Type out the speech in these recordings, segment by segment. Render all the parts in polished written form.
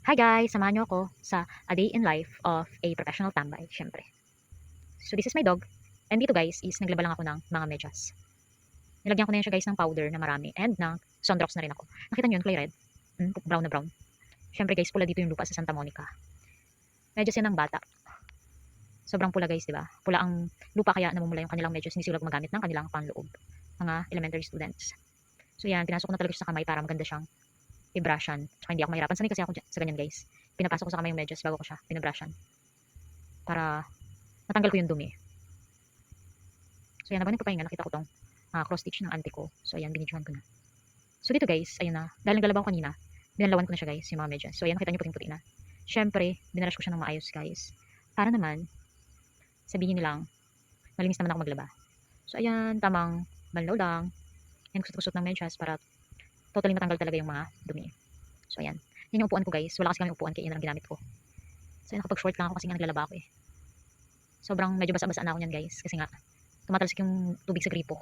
Hi guys! Samahan niyo ako sa a day in life of a professional tambay, syempre. So this is my dog. And dito guys is naglaba lang ako ng mga medyas. Nilagyan ko na yan siya guys ng powder na marami and ng Sunrocks na rin ako. Nakita niyo yun, kulay red? Brown na brown. Syempre guys, pula dito yung lupa sa Santa Monica. Medyas yan ng bata. Sobrang pula guys, di ba? Pula ang lupa kaya namumula yung kanilang medyas. Hindi sila gumagamit ng kanilang panloob. Mga elementary students. So yan, pinasok ko na talaga siya sa kamay para maganda siyang i-brushan. Tsaka hindi ako mahirapan. Sanay kasi ako sa ganyan guys. Pinapasok ko sa kamay yung medyas bago ko siya pinabrushan. Para natanggal ko yung dumi. So yan, habang nagpapahinga, nakita ko tong cross stitch ng auntie ko. So ayan, binidyohan ko na. So dito guys, ayun na. Dahil naglalaban ko kanina, binalawan ko na siya guys, yung mga medyas. So ayan, nakita nyo puting-puti na. Syempre, binarush ko siya ng maayos guys. Para naman, sabihin nilang, malinis naman ako maglaba. So ayan, tamang banlaw lang. Yan, kusot-kusot ng medyas para totally matanggal talaga yung mga dumi. So ayan, yan yung upuan ko guys. Wala kasi kami upuan, kaya yun lang ginamit ko. So ayan, nakapag-short lang ako kasi nga naglalaba ako eh. Sobrang medyo basa-basa na ako yan guys. Kasi nga, tumatalsik yung tubig sa gripo.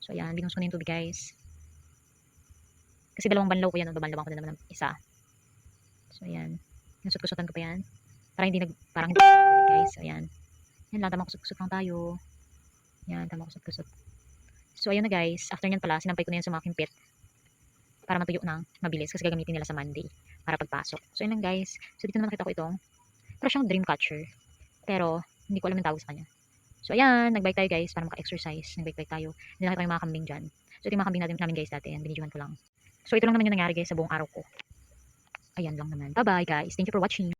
So ayan, binus ko na yung tubig guys. Kasi dalawang banlaw ko yan, babanlawan ko na naman ng isa. So ayan, nasut-kusutan ko pa yan. Para hindi parang hindi guys. So ayan, yan lang, tamang kusut-kusut lang tayo. Yan, tamang kusut-kusut. So ayan na guys, after nyan pala, sinampay ko na yan sa mga kimpit. Para matuyo ng mabilis kasi gagamitin nila sa Monday para pagpasok. So ayan lang guys. So dito naman nakita ko itong, para siyang dream catcher. Pero, hindi ko alam yung tawag sa kanya. So ayan, nagbike tayo guys para maka-exercise. Nagbike tayo. Hindi nakita ko yung mga kambing dyan. So ito yung mga kambing namin guys dati. Ayan, binidyohan ko lang. So ito lang naman yung nangyari guys sa buong araw ko. Ayan lang naman. Bye bye guys. Thank you for watching.